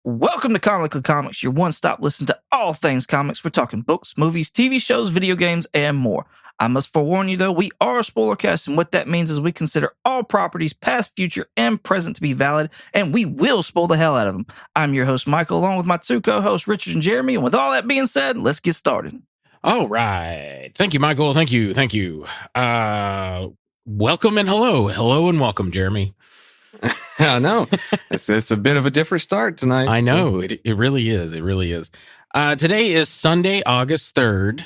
Welcome to Comically Comics, your one-stop listen to all things comics. We're talking books, movies, TV shows, video games, and more. I must forewarn you, though, we are a spoiler cast, and what that means is we consider all properties, past, future, and present, to be valid, and we will spoil the hell out of them. I'm your host, Michael, along with my two co-hosts, Richard and Jeremy, and with all that being said, let's get started. All right. Thank you, Michael. Thank you. Welcome and hello. Hello and welcome, Jeremy. I know. It's a bit of a different start tonight. I know. It really is. It really is. Today is Sunday, August 3rd.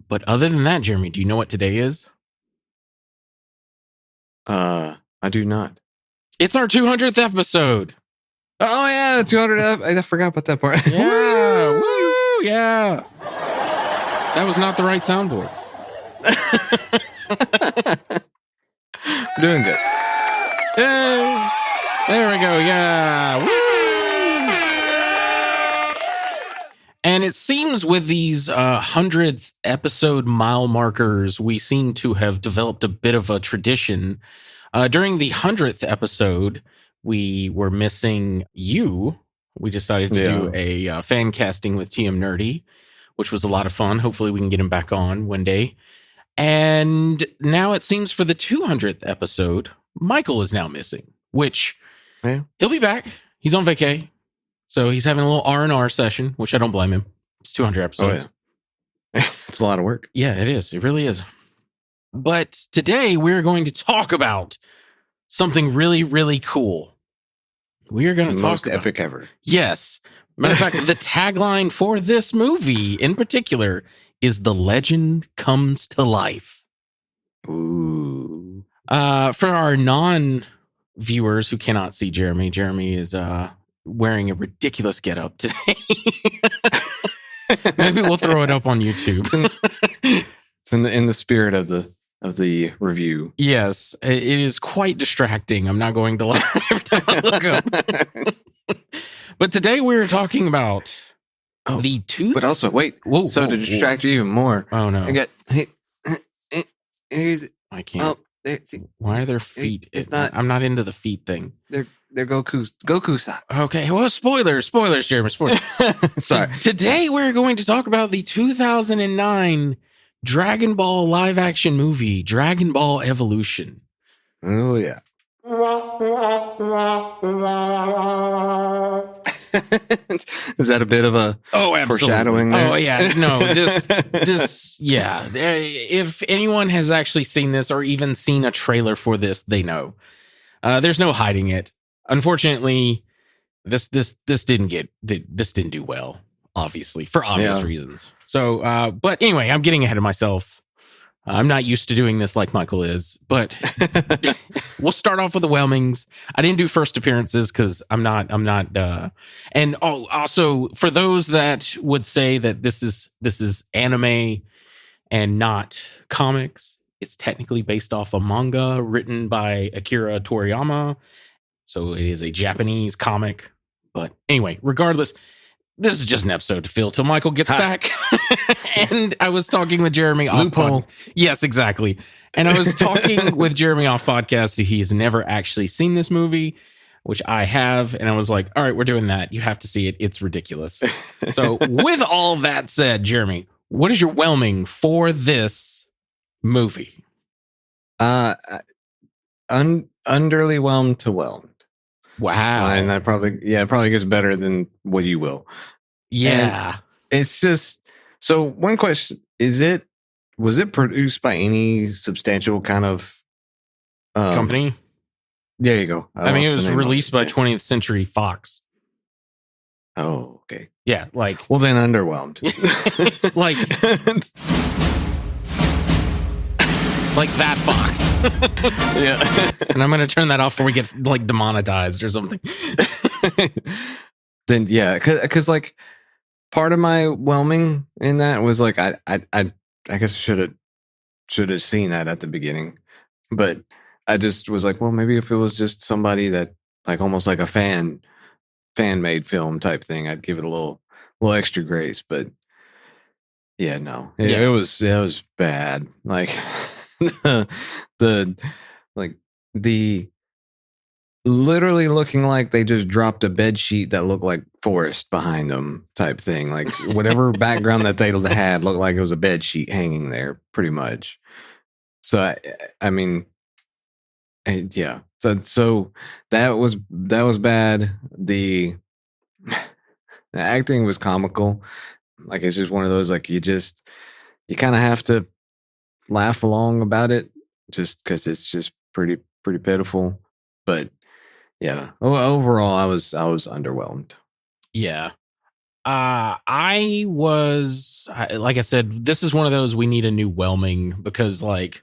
But other than that, Jeremy, do you know what today is? I do not. It's our 200th episode. Oh, yeah. 200th. I forgot about that part. Yeah. Woo. Yeah. That was not the right soundboard. Doing good. Yay. There we go. Yeah. Woo. And it seems with these 100th episode mile markers, we seem to have developed a bit of a tradition. During the 100th episode, we were missing you. We decided to do a fan casting with TM Nerdy, which was a lot of fun. Hopefully we can get him back on one day. And now it seems for the 200th episode, Michael is now missing, which he'll be back. He's on vacay. So he's having a little R&R session, which I don't blame him. It's 200 episodes. Oh, yeah. It's a lot of work. Yeah, it is. It really is. But today we're going to talk about something really, really cool. We are going to talk most about epic ever. Yes. Matter of fact, the tagline for this movie in particular is "The Legend Comes to Life." Ooh. For our non-viewers who cannot see Jeremy is wearing a ridiculous getup today. Maybe we'll throw it up on YouTube. It's in the spirit of the review. Yes, it is quite distracting. I'm not going to lie every time I look up. But today we're talking about the tooth. But also, wait. Whoa, to distract you even more. Oh no! Here's. I can't. Why are there feet? It's not. I'm not into the feet thing. They're Goku socks. Okay, well, spoilers, Jeremy, spoilers. Sorry. Today we're going to talk about the 2009 Dragon Ball live action movie, Dragon Ball Evolution. Oh yeah. Is that a bit of a foreshadowing there? Oh yeah, no, this yeah. If anyone has actually seen this or even seen a trailer for this, they know. There's no hiding it. Unfortunately, this didn't do well, obviously, for obvious reasons. So, but anyway, I'm getting ahead of myself. I'm not used to doing this like Michael is, but we'll start off with the Whelmings. I didn't do first appearances because I'm not, and also for those that would say that this is anime and not comics, it's technically based off a manga written by Akira Toriyama. So it is a Japanese comic. But anyway, regardless, this is just an episode to fill till Michael gets back. And I was talking with Jeremy off Loophole. Yes, exactly. And I was talking with Jeremy off podcast. He's never actually seen this movie, which I have. And I was like, all right, we're doing that. You have to see it. It's ridiculous. So with all that said, Jeremy, what is your whelming for this movie? Underwhelmed to whelmed. Wow. And that probably gets better than what you will. Yeah. And it's just, so one question, was it produced by any substantial kind of company? There you go. I mean, it was released by 20th Century Fox. Oh, okay. Yeah, like. Well, then underwhelmed. like that Fox. Yeah. And I'm going to turn that off before we get like demonetized or something. Then, yeah, because like part of my whelming in that was like, I guess I should have seen that at the beginning, but I just was like, well, maybe if it was just somebody that like almost like a fan made film type thing, I'd give it a little extra grace. But yeah, no, it was bad. Like the literally looking like they just dropped a bed sheet that looked like forest behind them type thing. Like whatever background that they had looked like it was a bed sheet hanging there pretty much. So I mean, yeah. So that was bad. The acting was comical. Like it's just one of those like you kind of have to laugh along about it just because it's just pretty pitiful. But yeah, overall, I was underwhelmed. Yeah. I was, like I said, this is one of those we need a new whelming because, like,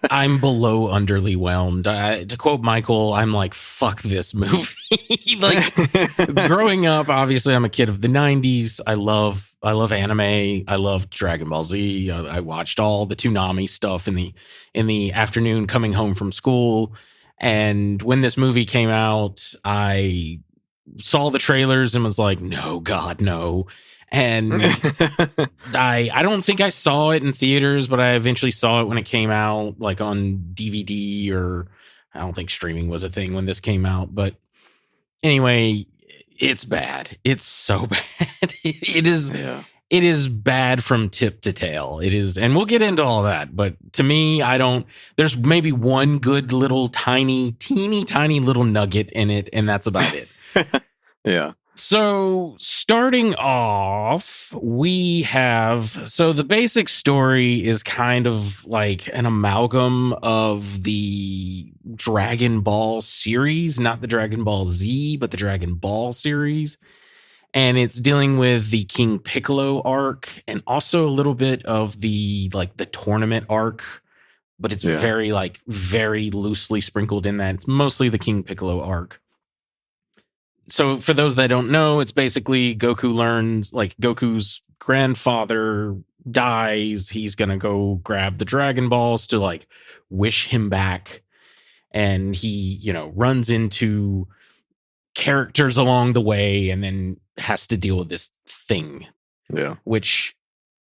I'm below underly whelmed. To quote Michael, I'm like, fuck this movie. Like, growing up, obviously, I'm a kid of the 90s. I love anime. I love Dragon Ball Z. I watched all the Toonami stuff in the afternoon coming home from school. And when this movie came out, I saw the trailers and was like, no, God, no. And I don't think I saw it in theaters, but I eventually saw it when it came out, like on DVD, or I don't think streaming was a thing when this came out. But anyway, it's bad. It's so bad. It is. Yeah. It is bad from tip to tail. It is, and we'll get into all that. But to me, there's maybe one good little teeny tiny little nugget in it, and that's about it. Yeah. So starting off, the basic story is kind of like an amalgam of the Dragon Ball series, not the Dragon Ball Z, but the Dragon Ball series. And it's dealing with the King Piccolo arc and also a little bit of the tournament arc, but it's very loosely sprinkled in that. It's mostly the King Piccolo arc. So for those that don't know, it's basically Goku learns, like, Goku's grandfather dies. He's going to go grab the Dragon Balls to, like, wish him back. And he, runs into characters along the way and then has to deal with this thing. Yeah. Which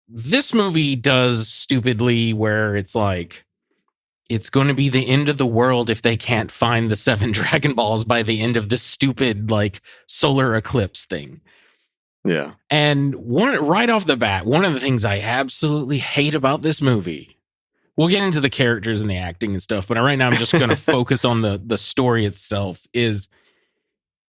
this movie does stupidly, where it's like, it's going to be the end of the world if they can't find the 7 Dragon Balls by the end of this stupid, like, solar eclipse thing. Yeah. And right off the bat, one of the things I absolutely hate about this movie, we'll get into the characters and the acting and stuff, but right now I'm just going to focus on the story itself, is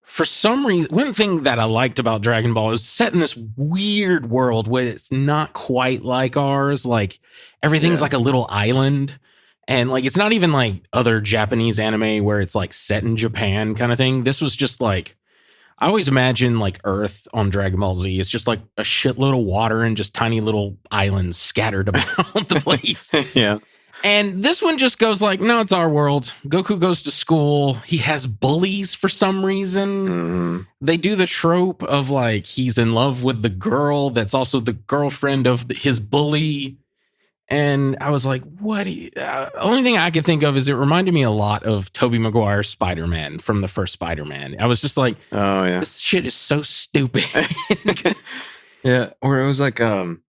for some reason, one thing that I liked about Dragon Ball is set in this weird world where it's not quite like ours. Like, everything's like a little island. And, like, it's not even like other Japanese anime where it's like set in Japan kind of thing. This was just like, I always imagine like Earth on Dragon Ball Z. It's just like a shitload of water and just tiny little islands scattered about the place. Yeah. And this one just goes like, no, it's our world. Goku goes to school. He has bullies for some reason. Mm-hmm. They do the trope of, like, he's in love with the girl that's also the girlfriend of his bully. And I was like, what? Only thing I could think of is it reminded me a lot of Tobey Maguire's Spider-Man from the first Spider-Man. I was just like, oh, yeah, this shit is so stupid. Yeah. Or it was like the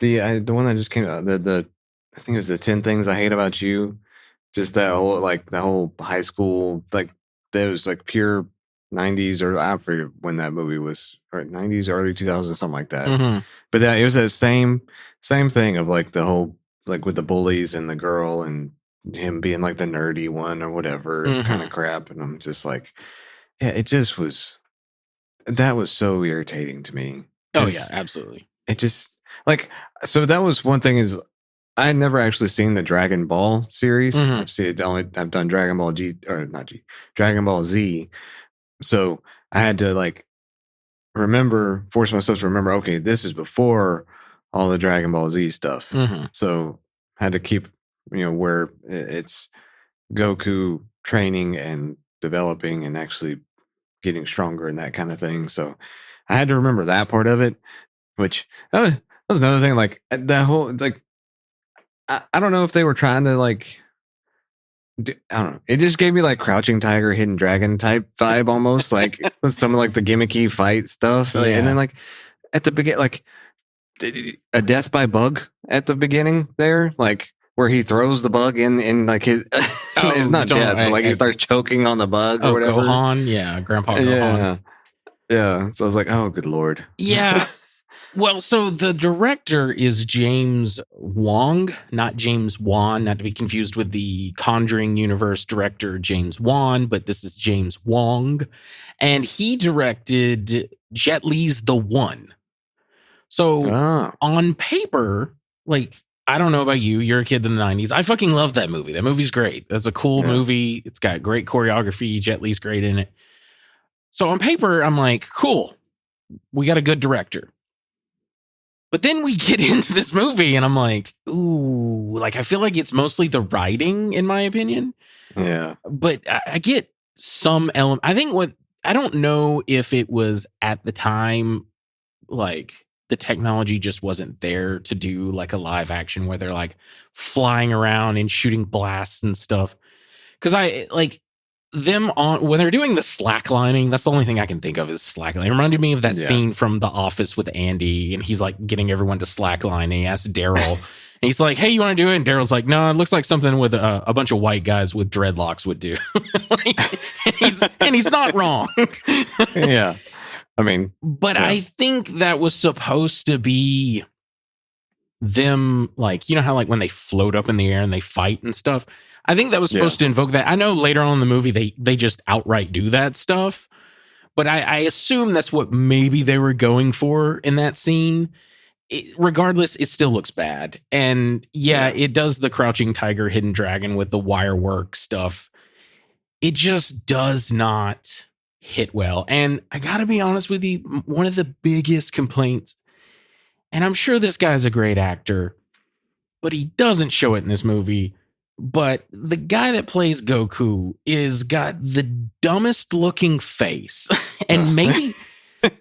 one that just came out, I think it was the 10 Things I Hate About You. Just that whole, like, the whole high school, like, that was like pure 90s, or I forget when that movie was, or 90s, early 2000s, something like that. Mm-hmm. But it was that same thing of, like, the whole, like, with the bullies and the girl and him being like the nerdy one or whatever kind of crap. And I'm just like, yeah, it just was, that was so irritating to me. Oh yeah, absolutely. It just, like, so that was one thing, is I had never actually seen the Dragon Ball series. I've done Dragon Ball Dragon Ball Z. So I had to, like, force myself to remember, okay, this is before all the Dragon Ball Z stuff. Mm-hmm. So I had to keep, where it's Goku training and developing and actually getting stronger and that kind of thing. So I had to remember that part of it, which that was another thing. Like, that whole, like, I don't know if they were trying to, like, I don't know. It just gave me like Crouching Tiger, Hidden Dragon type vibe almost, like with some of like the gimmicky fight stuff. Yeah. And then, like, at the beginning, like a death by bug at the beginning there, like where he throws the bug in like his it's not death, but like he starts choking on the bug or whatever. Gohan, yeah, Grandpa Gohan. Yeah. So I was like, oh, good Lord. Yeah. Well, so the director is James Wong, not James Wan, not to be confused with the Conjuring universe director James Wan, but this is James Wong. And he directed Jet Li's The One. So on paper, like, I don't know about you, you're a kid in the 90s. I fucking love that movie. That movie's great. That's a cool movie. It's got great choreography. Jet Li's great in it. So on paper, I'm like, cool. We got a good director. But then we get into this movie and I'm like, ooh, like I feel like it's mostly the writing, in my opinion. Yeah. But I get some element. I don't know if it was at the time, like the technology just wasn't there to do like a live action where they're like flying around and shooting blasts and stuff. Cause when they're doing the slacklining, that's the only thing I can think of is slacklining. It reminded me of that scene from The Office with Andy, and he's like getting everyone to slackline. And he asks Daryl, and he's like, "Hey, you want to do it?" And Daryl's like, "No, it looks like something with a bunch of white guys with dreadlocks would do." and he's not wrong. Yeah, I mean, but I think that was supposed to be them, like, you know how like when they float up in the air and they fight and stuff. I think that was supposed to invoke that. I know later on in the movie, they just outright do that stuff. But I assume that's what maybe they were going for in that scene. Regardless, it still looks bad. And it does the Crouching Tiger, Hidden Dragon with the wire work stuff. It just does not hit well. And I got to be honest with you, one of the biggest complaints, and I'm sure this guy's a great actor, but he doesn't show it in this movie. But the guy that plays Goku is got the dumbest looking face. And maybe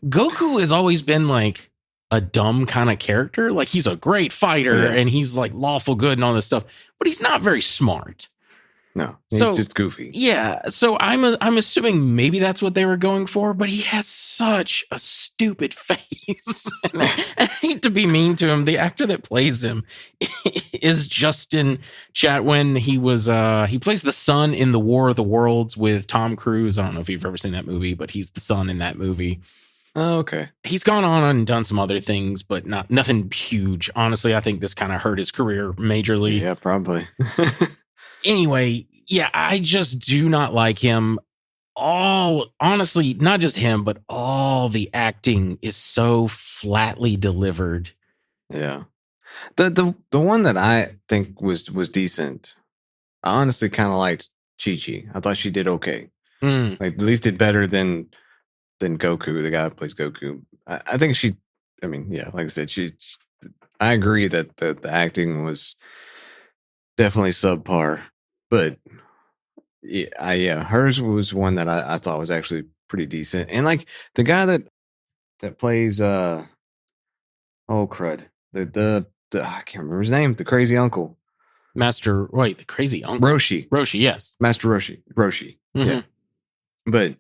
Goku has always been like a dumb kind of character. Like he's a great fighter and he's like lawful good and all this stuff, but he's not very smart. No, he's just goofy. Yeah. So I'm assuming maybe that's what they were going for, but he has such a stupid face. And I hate to be mean to him. The actor that plays him is Justin Chatwin. He plays the son in The War of the Worlds with Tom Cruise. I don't know if you've ever seen that movie, but he's the son in that movie. Oh, okay. He's gone on and done some other things, but nothing huge. Honestly, I think this kind of hurt his career majorly. Yeah, probably. Anyway, I just do not like him. Honestly, not just him, but all the acting is so flatly delivered. Yeah. The one that I think was decent, I honestly kind of liked Chi-Chi. I thought she did okay. Like at least did better than Goku, the guy who plays Goku. I think like I said, I agree that the acting was definitely subpar, but hers was one that I thought was actually pretty decent. And like the guy that plays oh crud, the I can't remember his name, the crazy uncle, the crazy uncle, Roshi, yes, Master Roshi. Mm-hmm. Yeah, but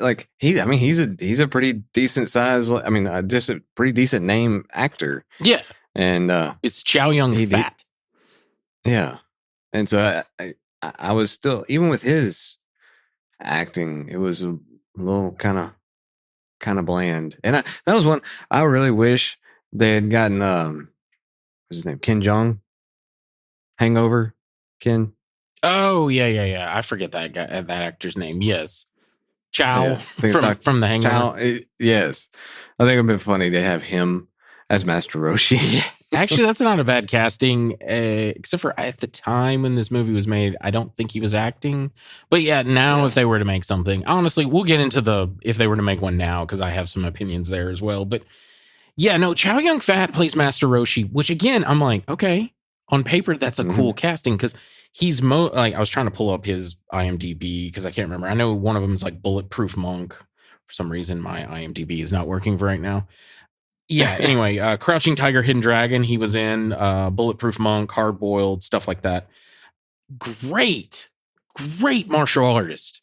like he's a pretty decent size. I mean, just a pretty decent name actor. Yeah, and it's Chow Yun Fat. Yeah, and so I was still, even with his acting, it was a little kind of bland. And that was one I really wish they had gotten. What's his name? Ken Jeong. Hangover. Ken. Oh yeah. I forget that guy, that actor's name. Yes, Chow from the Hangover. Chow, yes, I think it'd been funny to have him as Master Roshi. Actually, that's not a bad casting, except for at the time when this movie was made, I don't think he was acting. But now if they were to make something, honestly, we'll get into if they were to make one now, because I have some opinions there as well. But Chow Yun Fat plays Master Roshi, which again, I'm like, okay, on paper, that's a cool casting, because he's I was trying to pull up his IMDb because I can't remember. I know one of them is like Bulletproof Monk. For some reason, my IMDb is not working right now. Yeah, anyway, Crouching Tiger, Hidden Dragon, he was in Bulletproof Monk, Hard Boiled, stuff like that. Great martial artist.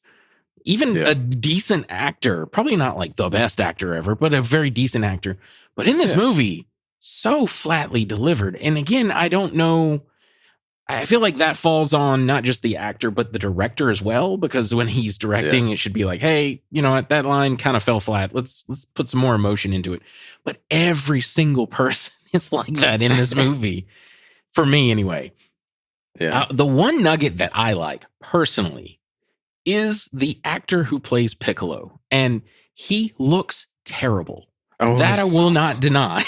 Even a decent actor, probably not like the best actor ever, but a very decent actor. But in this movie, so flatly delivered. And again, I don't know I feel like that falls on not just the actor, but the director as well, because when he's directing, it should be like, hey, you know what, that line kind of fell flat. Let's put some more emotion into it. But every single person is like that in this movie, for me anyway. Yeah. The one nugget that I like personally is the actor who plays Piccolo, and he looks terrible. That I will not deny.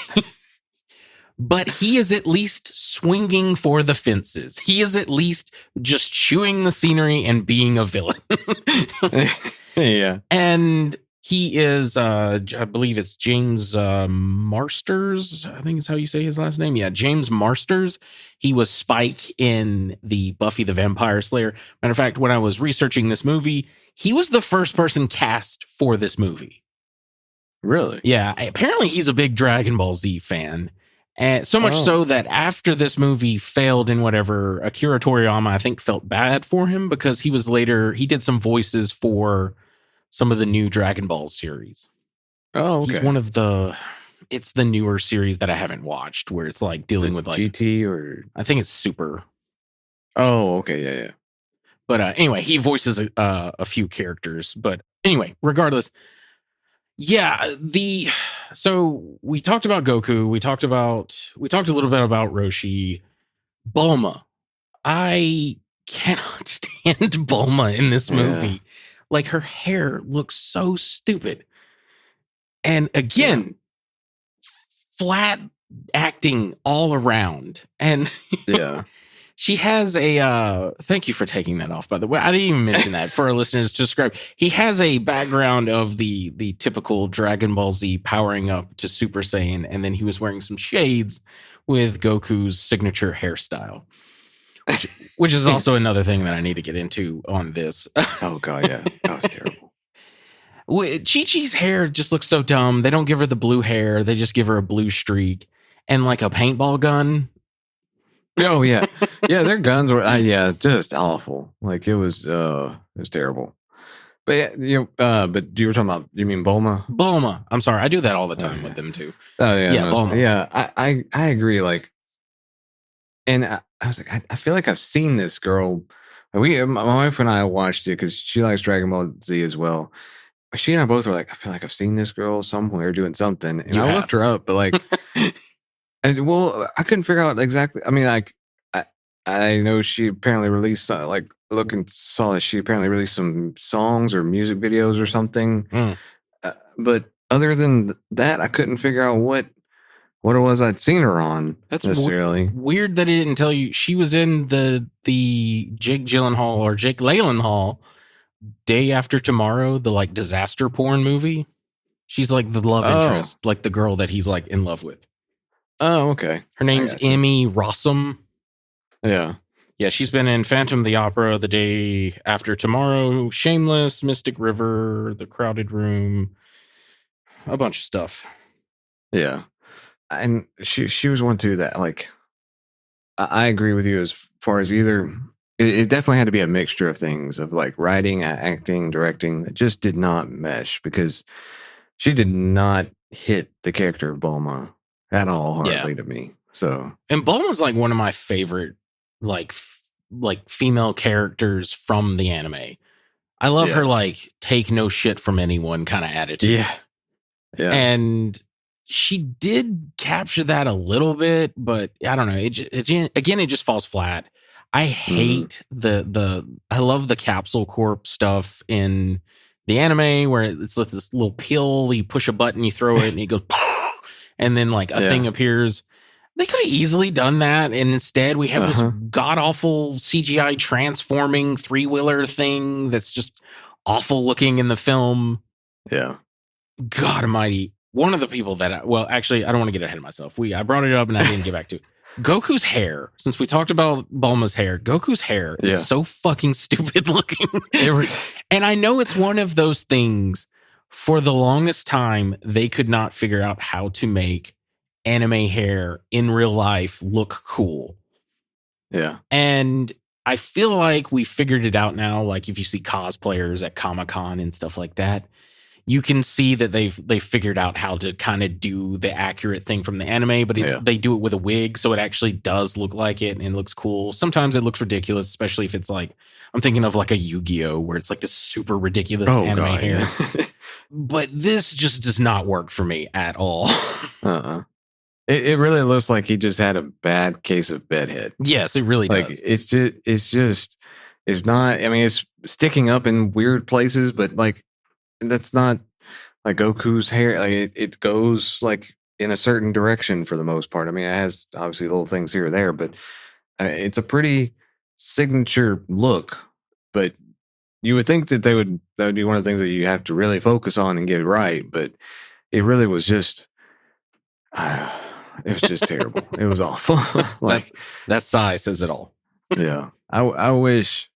But he is at least swinging for the fences. He is at least just chewing the scenery and being a villain. Yeah. And he is, I believe it's James Marsters. I think is how you say his last name. Yeah, James Marsters. He was Spike in the Buffy the Vampire Slayer. Matter of fact, when I was researching this movie, he was the first person cast for this movie. Really? Yeah, apparently he's a big Dragon Ball Z fan. And so much so that after this movie failed in whatever, Akira Toriyama, I think, felt bad for him because he did some voices for some of the new Dragon Ball series. Oh, okay. He's it's the newer series that I haven't watched where it's like dealing with like GT or I think it's Super. Oh, okay. Yeah. But anyway, he voices a few characters. But anyway, regardless. Yeah, so we talked about Goku. We talked a little bit about Roshi. Bulma. I cannot stand Bulma in this movie. Yeah. Like her hair looks so stupid. And again, flat acting all around. And Yeah. she has thank you for taking that off, by the way. I didn't even mention that for our listeners to describe. He has a background of the typical Dragon Ball Z powering up to Super Saiyan, and then he was wearing some shades with Goku's signature hairstyle, which is also another thing that I need to get into on this. Oh, God, yeah. That was terrible. Chi-Chi's hair just looks so dumb. They don't give her the blue hair. They just give her a blue streak and like a paintball gun. Oh yeah, yeah. Their guns were just awful. Like it was terrible. But yeah, but you were talking about, you mean Bulma? Bulma. I'm sorry, I do that all the time with them too. Oh yeah, Yeah, Bulma. Yeah. I agree. Like, and I was like, I feel like I've seen this girl. My wife and I watched it because she likes Dragon Ball Z as well. She and I both were like, I feel like I've seen this girl somewhere doing something, and I looked her up, but like. Well, I couldn't figure out exactly. I mean, like, I know she apparently released, saw that she apparently released some songs or music videos or something. But other than that, I couldn't figure out what it was I'd seen her on. That's necessarily weird that it didn't tell you. She was in the Jake Gyllenhaal or Jake Gyllenhaal Day After Tomorrow, the like disaster porn movie. She's like the love interest, like the girl that he's like in love with. Oh, okay. Her name's Emmy Rossum. Yeah. Yeah, she's been in Phantom of the Opera, The Day After Tomorrow, Shameless, Mystic River, The Crowded Room, a bunch of stuff. Yeah. And she was one too that like I agree with you as far as either it definitely had to be a mixture of things of like writing, acting, directing that just did not mesh because she did not hit the character of Bulma at all hardly to me. So, and Bulma's like one of my favorite like female characters from the anime. I love her like take no shit from anyone kind of attitude. Yeah. And she did capture that a little bit, but I don't know. It just falls flat. I hate I love the Capsule Corp stuff in the anime where it's like this little pill, you push a button, you throw it and it goes and then like a thing appears. They could have easily done that. And instead we have this god awful CGI transforming 3-wheeler thing that's just awful looking in the film. Yeah. God almighty. One of the people that, actually, I don't want to get ahead of myself. I brought it up and I didn't get back to it. Goku's hair, since we talked about Bulma's hair, Goku's hair is so fucking stupid looking. And I know it's one of those things, for the longest time, they could not figure out how to make anime hair in real life look cool. Yeah. And I feel like we figured it out now. Like if you see cosplayers at Comic-Con and stuff like that, you can see that they figured out how to kind of do the accurate thing from the anime, but they do it with a wig, so it actually does look like it and it looks cool. Sometimes it looks ridiculous, especially if it's like, I'm thinking of like a Yu-Gi-Oh, where it's like this super ridiculous anime hair. But this just does not work for me at all. It really looks like he just had a bad case of bedhead. Yes, it really like, does. It's not, I mean, it's sticking up in weird places, but like, that's not like Goku's hair. Like it goes like in a certain direction for the most part. I mean, it has obviously little things here or there, but it's a pretty signature look. But you would think that that would be one of the things that you have to really focus on and get right. But it really was just, it was just terrible. It was awful. Like that size says it all. Yeah, I wish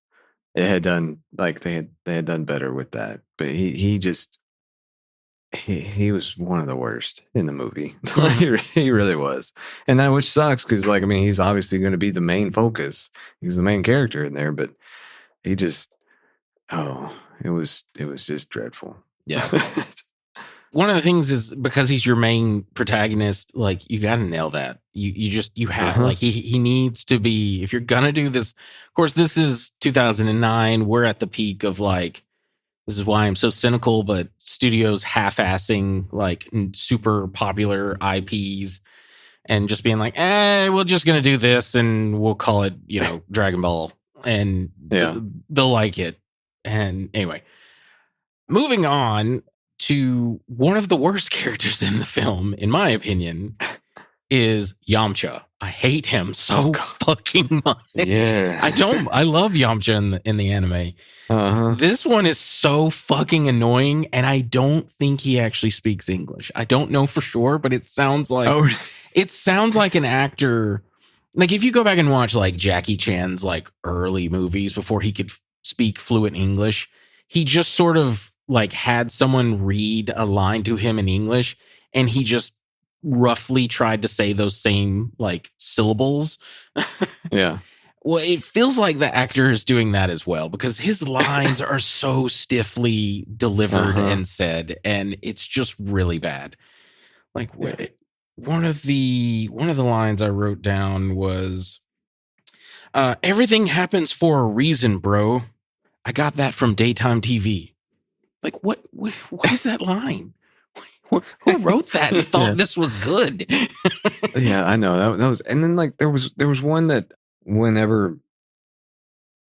it had done like they had done better with that. But he was one of the worst in the movie. He really was, and that which sucks because like I mean he's obviously going to be the main focus. He's the main character in there, but he just it was just dreadful. Yeah. One of the things is because he's your main protagonist, like you got to nail that. You have like he needs to be, if you're gonna do this. Of course, this is 2009. We're at the peak of like, this is why I'm so cynical, but studios half-assing like super popular IPs and just being like, we're just gonna do this and we'll call it, Dragon Ball, and they'll like it. And anyway, moving on to one of the worst characters in the film, in my opinion, is Yamcha. I hate him so fucking much. Yeah. I love Yamcha in the anime. This one is so fucking annoying, and I don't think he actually speaks English. I don't know for sure, but it sounds like an actor. Like if you go back and watch like Jackie Chan's like early movies before he could speak fluent English, he just sort of like had someone read a line to him in English and he just roughly tried to say those same like syllables. Yeah. Well, it feels like the actor is doing that as well because his lines are so stiffly delivered and said, and it's just really bad. Like one of the lines I wrote down was, everything happens for a reason, bro. I got that from daytime TV. Like what is that line? Who wrote that and thought this was good? Yeah, I know that was, and then like there was one that whenever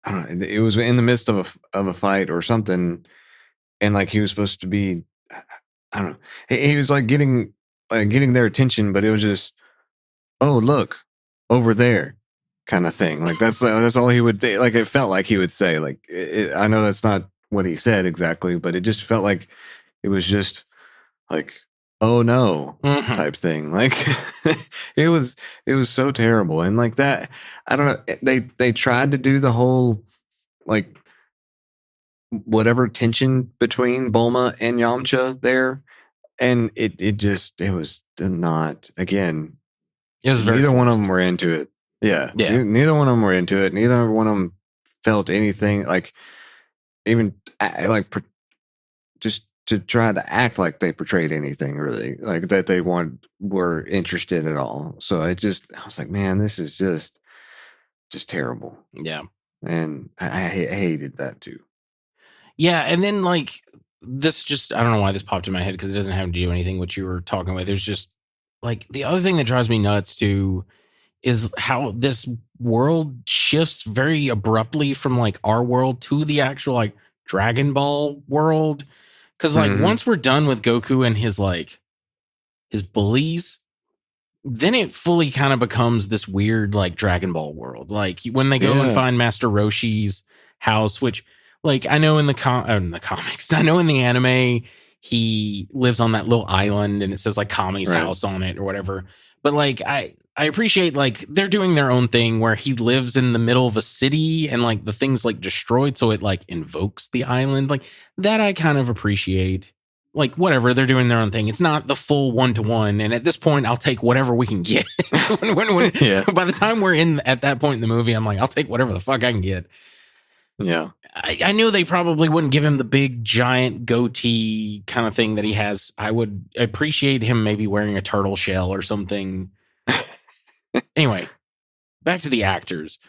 I don't know, it was in the midst of a fight or something, and like he was supposed to be, I don't know, he was like getting their attention, but it was just, oh look over there, kind of thing. Like that's all he would like. It felt like he would say like, I know that's not what he said exactly, but it just felt like it was just like, oh no, type thing. Like it was so terrible. And like that, I don't know, they tried to do the whole like whatever tension between Bulma and Yamcha there, and it was not, again, it was very neither forced. one of them were into it. Yeah. Neither one of them were into it. Neither one of them felt anything like, even like just to try to act like they portrayed anything really, like that they were interested at all. So I was like, man, this is just terrible. Yeah. And I hated that too. Yeah. And then like this just, I don't know why this popped in my head because it doesn't have to do anything what you were talking about. There's just like the other thing that drives me nuts too is how this world shifts very abruptly from like our world to the actual like Dragon Ball world. Cause like once we're done with Goku and his bullies, then it fully kind of becomes this weird like Dragon Ball world. Like when they go and find Master Roshi's house, which like I know in the comics, I know in the anime, he lives on that little island and it says like Kami's house on it or whatever. But like I appreciate like they're doing their own thing where he lives in the middle of a city and like the thing's like destroyed, so it like invokes the island. Like that I kind of appreciate. Like whatever, they're doing their own thing. It's not the full 1-to-1, and at this point I'll take whatever we can get. By the time we're at that point in the movie, I'm like, I'll take whatever the fuck I can get. Yeah. I knew they probably wouldn't give him the big giant goatee kind of thing that he has. I would appreciate him maybe wearing a turtle shell or something. Anyway, back to the actors.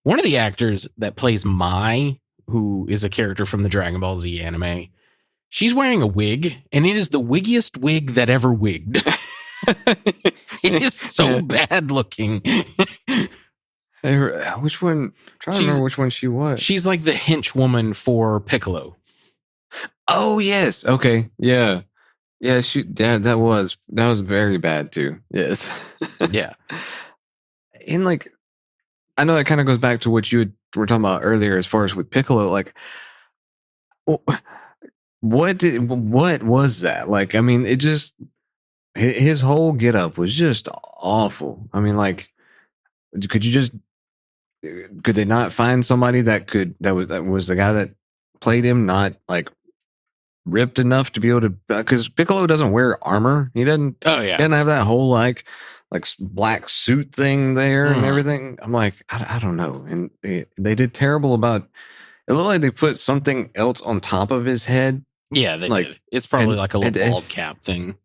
One of the actors that plays Mai, who is a character from the Dragon Ball Z anime, she's wearing a wig, and it is the wiggiest wig that ever wigged. It is so bad looking. Which one? I'm trying to remember which one she was. She's like the henchwoman for Piccolo. Oh yes. Okay. Yeah. Yeah. That was very bad too. Yes. Yeah. And like, I know that kind of goes back to what you were talking about earlier, as far as with Piccolo. Like, what was that? Like, I mean, it just his whole getup was just awful. I mean, like, could they not find somebody that was the guy that played him, not like ripped enough to be able to, because Piccolo doesn't wear armor. He doesn't. Oh yeah. He doesn't have that whole like black suit thing there and everything. I'm like, I don't know. And they did terrible about. It looked like they put something else on top of his head. Yeah, they did. It's probably like a little bald cap thing.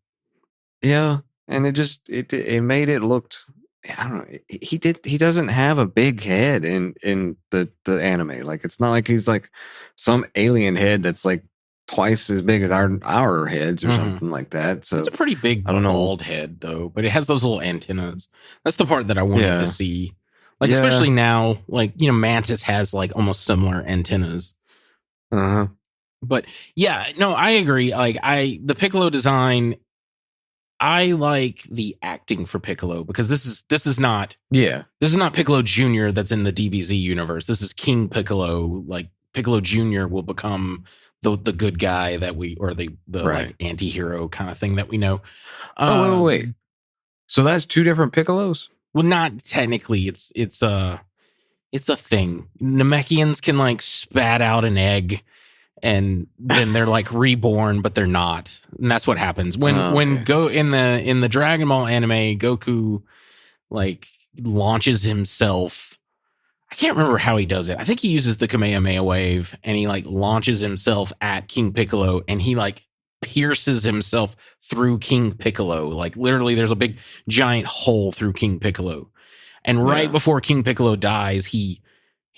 Yeah, and it made it looked. I don't know. He doesn't have a big head in the anime. Like, it's not like he's like some alien head that's like twice as big as our heads or something like that. So it's a pretty big bald head though, but it has those little antennas. That's the part that I wanted to see. Like, especially now, like, you know, Mantis has like almost similar antennas. But yeah, no, I agree. Like, the Piccolo design, I like the acting for Piccolo, because this is not Piccolo Jr. that's in the DBZ universe. This is King Piccolo. Like, Piccolo Jr. will become the good guy that the like anti-hero kind of thing that we know. Wait. So that's two different Piccolos? Well, not technically. It's a thing. Namekians can like spat out an egg, and then they're like reborn, but they're not. And that's what happens when in the Dragon Ball anime, Goku like launches himself. I can't remember how he does it. I think he uses the Kamehameha wave, and he like launches himself at King Piccolo, and he like pierces himself through King Piccolo. Like, literally, there's a big giant hole through King Piccolo. And right before King Piccolo dies, he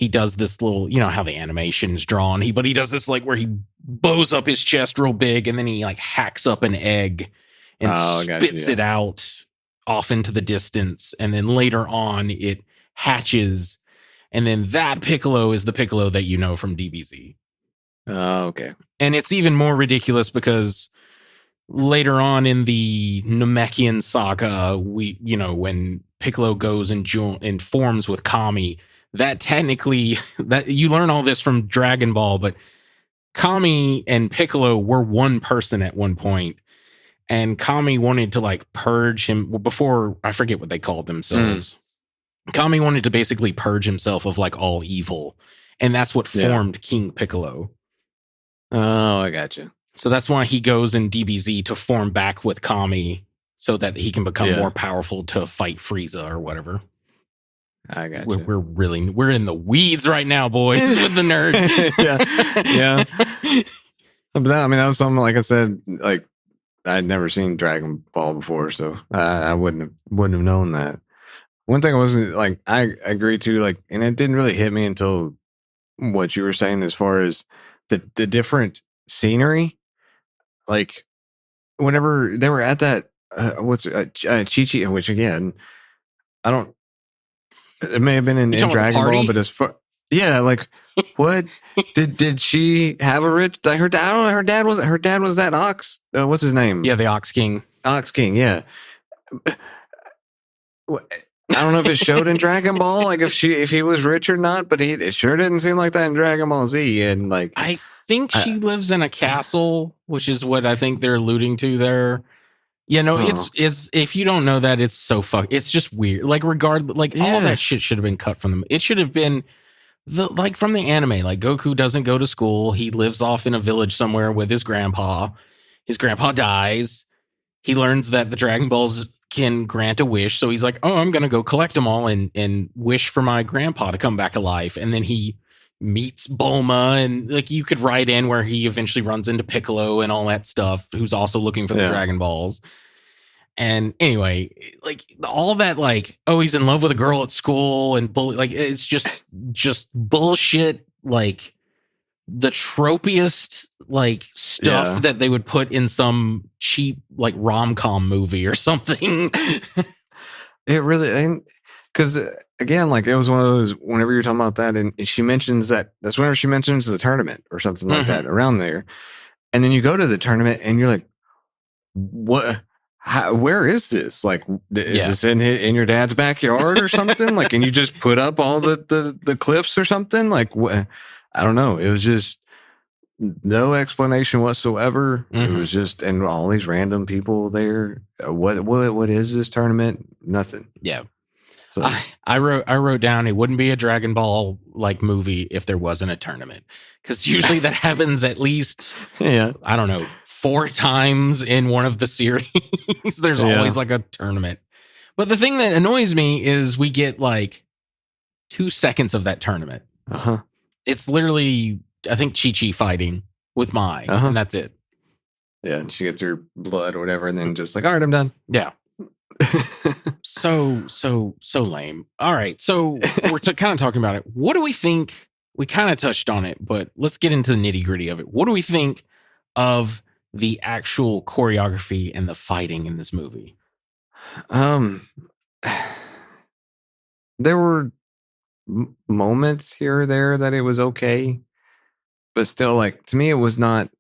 does this little, you know how the animation is drawn. But he does this like where he bows up his chest real big, and then he like hacks up an egg and spits it out off into the distance. And then later on, it hatches. And then that Piccolo is the Piccolo that you know from DBZ. Oh, okay. And it's even more ridiculous because later on in the Namekian saga, when Piccolo goes and forms with Kami, that technically, that you learn all this from Dragon Ball, but Kami and Piccolo were one person at one point, and Kami wanted to like purge him before, I forget what they called themselves. Kami wanted to basically purge himself of like all evil, and that's what formed King Piccolo. Oh, I gotcha. So that's why he goes in DBZ to form back with Kami, so that he can become more powerful to fight Frieza or whatever. I got we're in the weeds right now, boys, with the nerds. yeah. But that was something, like I said, like I'd never seen Dragon Ball before, so I wouldn't have known that. One thing I wasn't like, I agree to, like, and it didn't really hit me until what you were saying as far as the different scenery. Like, whenever they were at that, Chi-Chi, which again, I don't. It may have been in Dragon Ball, but as far, like, what did she have a rich? Her dad was that Ox. What's his name? Yeah, the Ox King. Ox King. Yeah. I don't know if it showed in Dragon Ball, like if he was rich or not, but it sure didn't seem like that in Dragon Ball Z. And like, I think she lives in a castle, which is what I think they're alluding to there. Yeah, no, it's if you don't know that, it's it's just weird. Like, all that shit should have been cut from them. It should have been from the anime. Like, Goku doesn't go to school. He lives off in a village somewhere with his grandpa. His grandpa dies. He learns that the Dragon Balls can grant a wish, so he's like, oh, I'm gonna go collect them all and wish for my grandpa to come back alive. And then he meets Bulma, and like you could write in where he eventually runs into Piccolo and all that stuff, who's also looking for the Dragon Balls. And anyway, like all that, like, oh, he's in love with a girl at school and like it's just bullshit, like the tropiest like stuff that they would put in some cheap like rom-com movie or something. It really, because again, like it was one of those, whenever you're talking about that, and she mentions that's whenever she mentions the tournament or something like that around there. And then you go to the tournament and you're like, what? Where is this? Like, is this in your dad's backyard or something? Like, and you just put up all the clips or something? Like, I don't know. It was just no explanation whatsoever. It was just, and all these random people there. What is this tournament? Nothing. Yeah. So. I wrote down it wouldn't be a Dragon Ball like movie if there wasn't a tournament, because usually that happens at least I don't know, 4 times in one of the series. There's always like a tournament. But the thing that annoys me is we get like 2 seconds of that tournament. It's literally, I think, Chi-Chi fighting with Mai, and that's it. Yeah, she gets her blood or whatever, and then just like, all right, I'm done. Yeah. so lame. All right, so we're kind of talking about it. What do we think? We kind of touched on it, but let's get into the nitty gritty of it. What do we think of the actual choreography and the fighting in this movie? There were moments here or there that it was okay, but still, like, to me, it was not,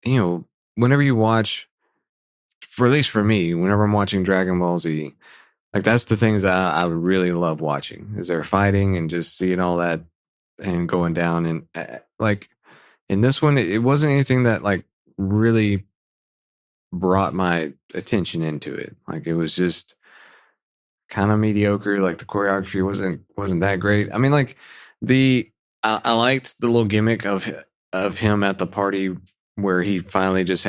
whenever you watch, for at least for me, whenever I'm watching Dragon Ball Z, like that's the things I really love watching, is they're fighting and just seeing all that and going down. And like in this one, it wasn't anything that like really brought my attention into it. Like it was just kind of mediocre. Like the choreography wasn't that great. I mean, like I liked the little gimmick of him at the party where he finally just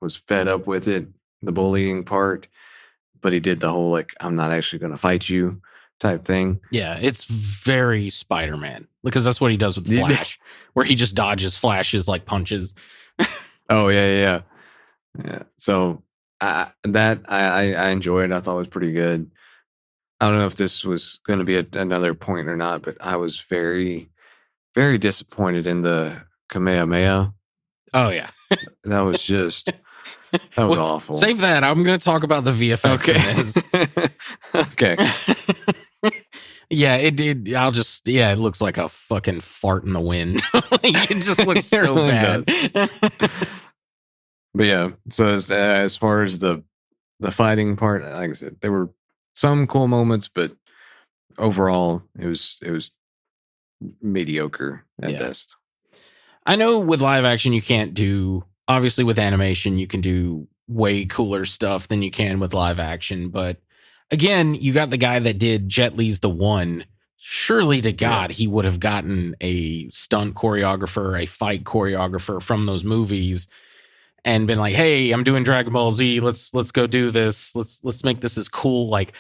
was fed up with it, the bullying part, but he did the whole like, I'm not actually going to fight you type thing. Yeah, it's very Spider-Man, because that's what he does with Flash, where he just dodges Flash's like punches. Oh yeah. So I enjoyed it. I thought it was pretty good. I don't know if this was going to be another point or not, but I was very, very disappointed in the Kamehameha. Oh yeah. That was awful. Save that. I'm going to talk about the VFX. Okay. Yeah, it did. It looks like a fucking fart in the wind. It just looks so bad. But yeah, so as far as the fighting part, like I said, there were some cool moments, but overall it was mediocre at best. I know with live action you can't do, obviously with animation you can do way cooler stuff than you can with live action, but again, you got the guy that did Jet Li's The One. Surely to God, he would have gotten a stunt choreographer, a fight choreographer from those movies and been like, hey, I'm doing Dragon Ball Z. Let's go do this. Let's make this as cool. Like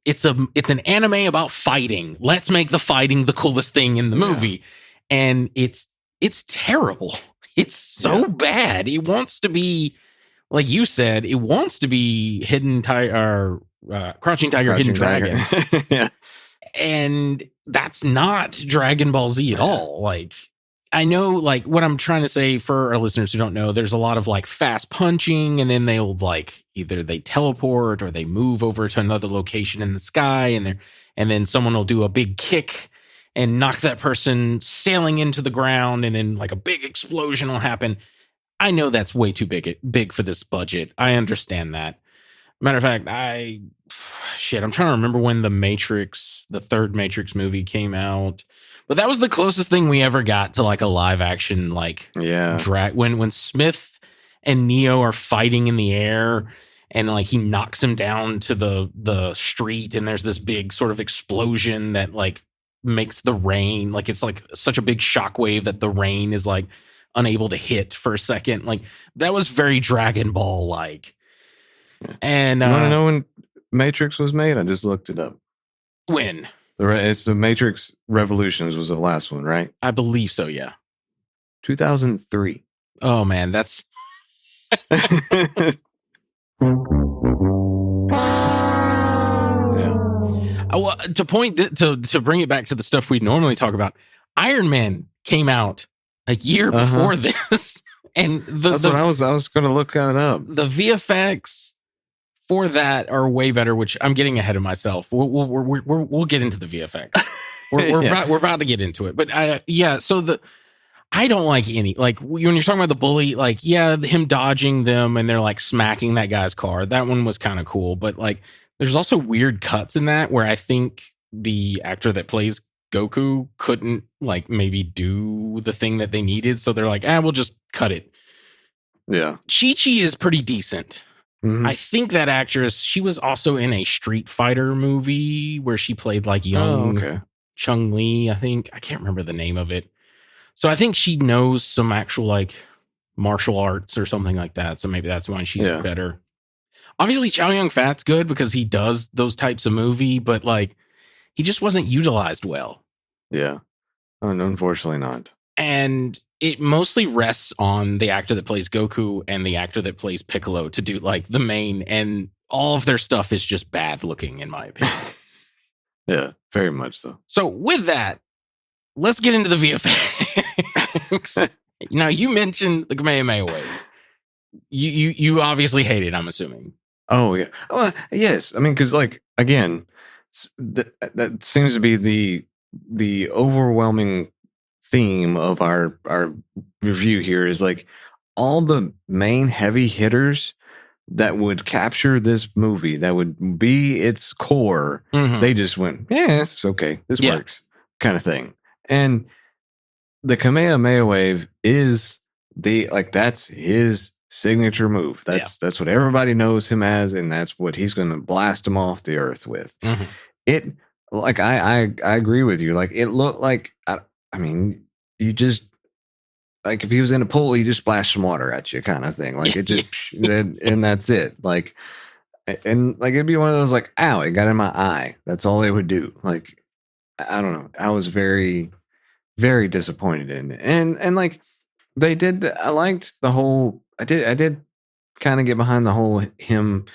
it's an anime about fighting. Let's make the fighting the coolest thing in the movie. And it's terrible. It's so bad. It wants to be, like you said, it wants to be Crouching Tiger, Hidden Dragon. Yeah. And that's not Dragon Ball Z at all. Like, I know, like, what I'm trying to say for our listeners who don't know, there's a lot of like fast punching, and then they'll like either they teleport or they move over to another location in the sky, and then someone will do a big kick and knock that person sailing into the ground, and then like a big explosion will happen. I know that's way too big for this budget. I understand that. Matter of fact, I'm trying to remember when the third Matrix movie came out, but that was the closest thing we ever got to like a live action, like when Smith and Neo are fighting in the air and like he knocks him down to the street, and there's this big sort of explosion that like makes the rain, like it's like such a big shockwave that the rain is like unable to hit for a second. Like that was very Dragon Ball like. And you want to know when Matrix was made? I just looked it up. When? It's the Matrix Revolutions was the last one, right? I believe so, yeah. 2003. Oh man, that's Yeah. well, to bring it back to the stuff we normally talk about. Iron Man came out a year before this, and that's what I was going to look that up. The VFX for that are way better, which I'm getting ahead of myself. We'll get into the VFX. We're about to get into it, but so I don't like any, like when you're talking about the bully, like, yeah, him dodging them and they're like smacking that guy's car. That one was kind of cool, but like there's also weird cuts in that where I think the actor that plays Goku couldn't like maybe do the thing that they needed. So they're like, we'll just cut it. Yeah. Chi-Chi is pretty decent. Mm-hmm. I think that actress, she was also in a Street Fighter movie where she played like young Chun-Li, I think. I can't remember the name of it. So I think she knows some actual like martial arts or something like that. So maybe that's why she's better. Obviously, Chow Yun-Fat's good because he does those types of movie, but like he just wasn't utilized well. Yeah. Unfortunately not. And it mostly rests on the actor that plays Goku and the actor that plays Piccolo to do like the main, and all of their stuff is just bad looking in my opinion. Yeah, very much so. So with that, let's get into the VFX. Now, you mentioned the Kamehameha wave. You obviously hate it, I'm assuming. Oh, yeah. Well, yes. I mean, because, like, again, that seems to be the overwhelming theme of our review here is, like, all the main heavy hitters that would capture this movie, that would be its core, they just went, it's okay. This works, kind of thing. And the Kamehameha wave is that's his signature move. That's what everybody knows him as, and that's what he's going to blast him off the earth with. It, like, I agree with you. Like, it looked like, I mean, you just, like, if he was in a pool, he just splashed some water at you, kind of thing. Like, it just, and that's it. Like, and like, it'd be one of those, like, ow, it got in my eye. That's all it would do. Like, I don't know. I was very, very disappointed in it. And like, they did, I liked the whole, I did kind of get behind the whole him,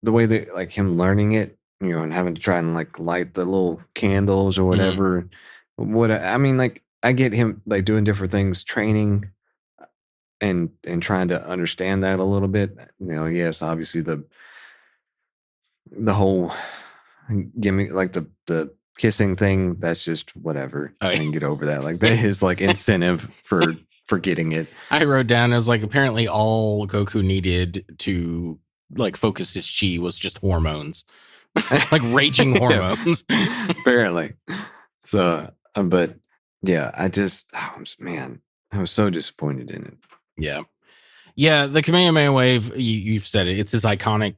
the way that, like, him learning it, you know, and having to try and like light the little candles or whatever. I mean, like, I get him like doing different things, training and trying to understand that a little bit. You know, yes, obviously the whole gimmick, like the kissing thing, that's just whatever. I can get over that. Like, that is like incentive for getting it. I wrote down, it was like, apparently all Goku needed to like focus his chi was just hormones. Like raging hormones. Apparently. So, but yeah, I was so disappointed in it. Yeah, the Kamehameha wave, you've said it, it's his iconic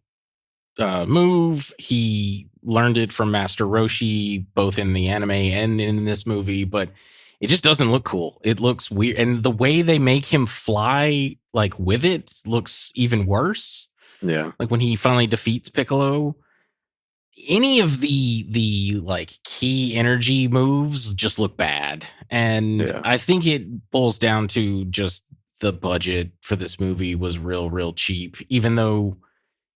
move. He learned it from Master Roshi, both in the anime and in this movie, but it just doesn't look cool. It looks weird, and the way they make him fly like with it looks even worse. Yeah, like when he finally defeats Piccolo, any of the like key energy moves just look bad, and I think it boils down to just the budget for this movie was real cheap, even though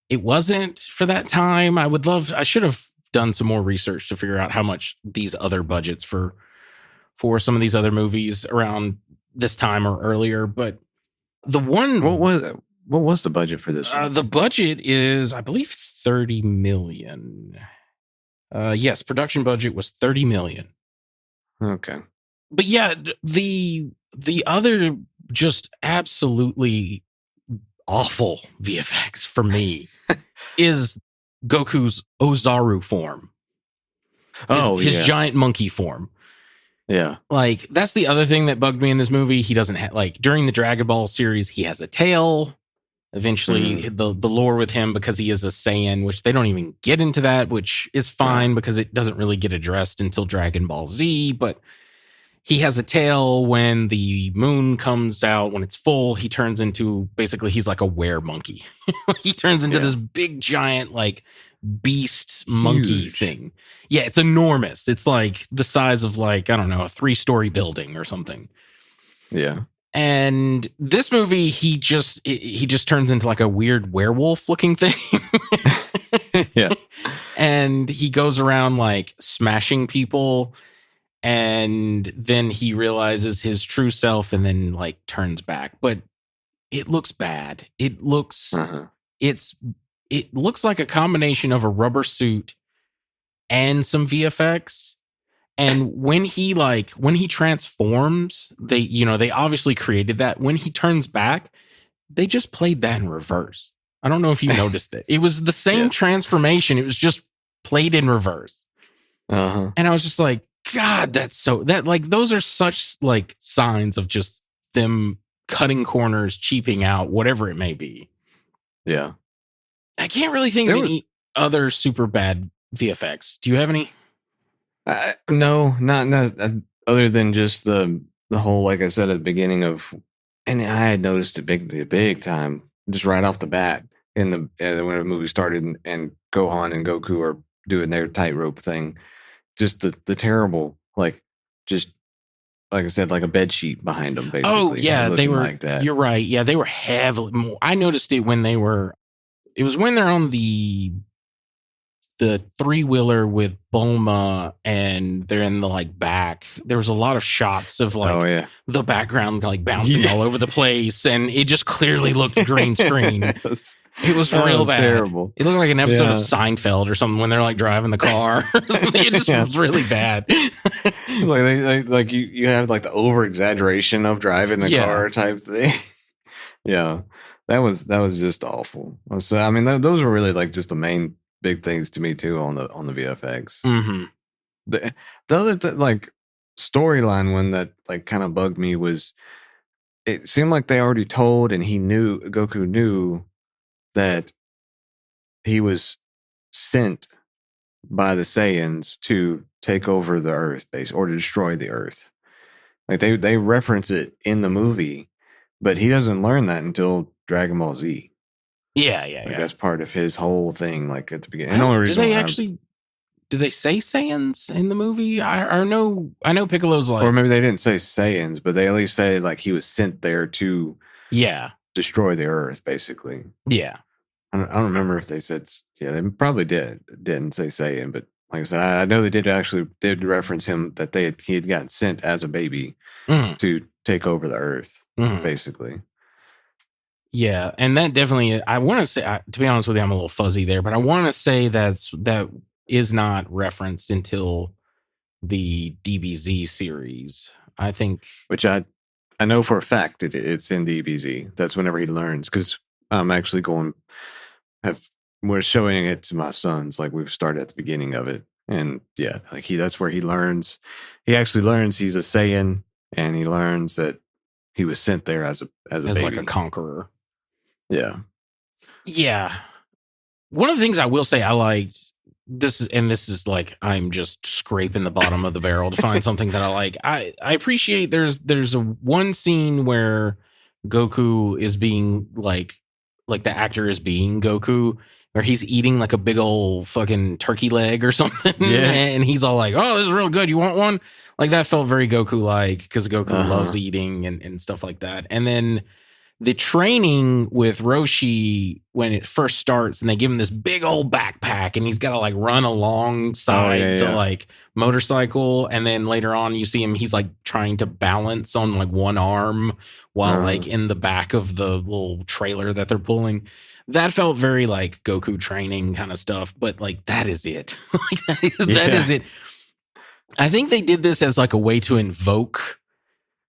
it wasn't for that time. I should have done some more research to figure out how much these other budgets for some of these other movies around this time or earlier. But the one, what was the budget for this one? The budget is, I believe, 30 million. Yes, production budget was 30 million. Okay. But yeah, the other just absolutely awful VFX for me is Goku's Ozaru form. His giant monkey form. Yeah. Like, that's the other thing that bugged me in this movie. He doesn't have, like, during the Dragon Ball series, he has a tail. Eventually, the lore with him, because he is a Saiyan, which they don't even get into that, which is fine because it doesn't really get addressed until Dragon Ball Z. But he has a tail. When the moon comes out, when it's full, he turns into, basically, he's like a were monkey. He turns into this big, giant, like, beast monkey Huge. thing. Yeah, it's enormous. It's like the size of like, I don't know, a 3-story building or something. Yeah. And this movie, he just turns into like a weird werewolf looking thing. Yeah. And he goes around like smashing people, and then he realizes his true self and then like turns back. But it looks bad. It looks Uh-huh. it looks like a combination of a rubber suit and some VFX. And when he transforms, they obviously created that. When he turns back, they just played that in reverse. I don't know if you noticed it. It was the same Yeah. transformation. It was just played in reverse. Uh-huh. And I was just like, God, those are such like signs of just them cutting corners, cheaping out, whatever it may be. Yeah. I can't really think of any other super bad VFX. Do you have any? No, not other than just the whole, like I said at the beginning of, and I had noticed it big time, just right off the bat in the when the movie started, and Gohan and Goku are doing their tightrope thing. Just the terrible, like, just like I said, like a bed sheet behind them. Basically, Oh yeah, they were like that. You're right. Yeah, they were heavily. I noticed it when they were. It was when they're on the 3-wheeler with Bulma, and they're in the like back. There was a lot of shots of like the background like bouncing all over the place, and it just clearly looked green screen. It was real bad. Terrible. It looked like an episode of Seinfeld or something when they're like driving the car. It just was really bad. like you have like the over exaggeration of driving the car type thing. Yeah, that was just awful. So I mean, those were really like just the main big things to me too on the VFX. Mm-hmm. The other like storyline one that like kind of bugged me was it seemed like they already told, and Goku knew that he was sent by the Saiyans to take over the Earth base or to destroy the Earth. Like they reference it in the movie, but he doesn't learn that until Dragon Ball Z. Yeah. That's part of his whole thing. Like at the beginning, did they say Saiyans in the movie? I know Piccolo's like, or maybe they didn't say Saiyans, but they at least say like he was sent there to destroy the Earth, basically. Yeah. I don't remember if they said, they probably didn't say Saiyan, but like I said, I know they did reference him that he had gotten sent as a baby to take over the Earth, basically. Yeah, and that definitely, I want to say, to be honest with you, I'm a little fuzzy there, but I want to say that is not referenced until the DBZ series. I think, which I know for a fact it's in DBZ. That's whenever he learns, because I'm actually we're showing it to my sons. Like we've started at the beginning of it, and like that's where he learns. He actually learns he's a Saiyan, and he learns that he was sent there as a baby, like a conqueror. Yeah. One of the things I will say I liked this is like I'm just scraping the bottom of the barrel to find something that I like. I appreciate there's a one scene where Goku is being like the actor is being Goku, where he's eating like a big old fucking turkey leg or something. Yeah. And he's all like, "Oh, this is real good. You want one?" Like that felt very Goku like, because Goku loves eating and stuff like that. And then the training with Roshi when it first starts, and they give him this big old backpack, and he's got to like run alongside the like motorcycle. And then later on, you see him, he's like trying to balance on like one arm while like in the back of the little trailer that they're pulling. That felt very like Goku training kind of stuff, but like that is it. That is it. I think they did this as like a way to invoke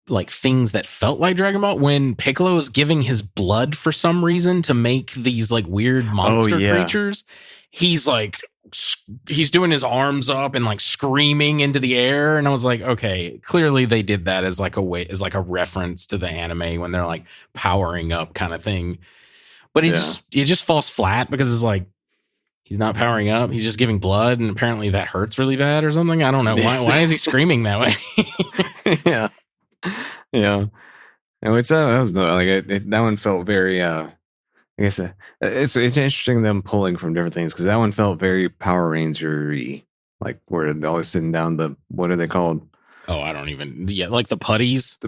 like things that felt like Dragon Ball. When Piccolo is giving his blood for some reason to make these like weird monster creatures, he's doing his arms up and like screaming into the air. And I was like, okay, clearly they did that as like a reference to the anime when they're like powering up kind of thing. But it just falls flat because it's like, he's not powering up. He's just giving blood. And apparently that hurts really bad or something. I don't know. Why is he screaming that way? Yeah, and which that was like that one felt very I guess it's interesting them pulling from different things because that one felt very Power Ranger-y, like where they're always sitting down the what are they called? Oh, I don't even. Yeah, like the putties.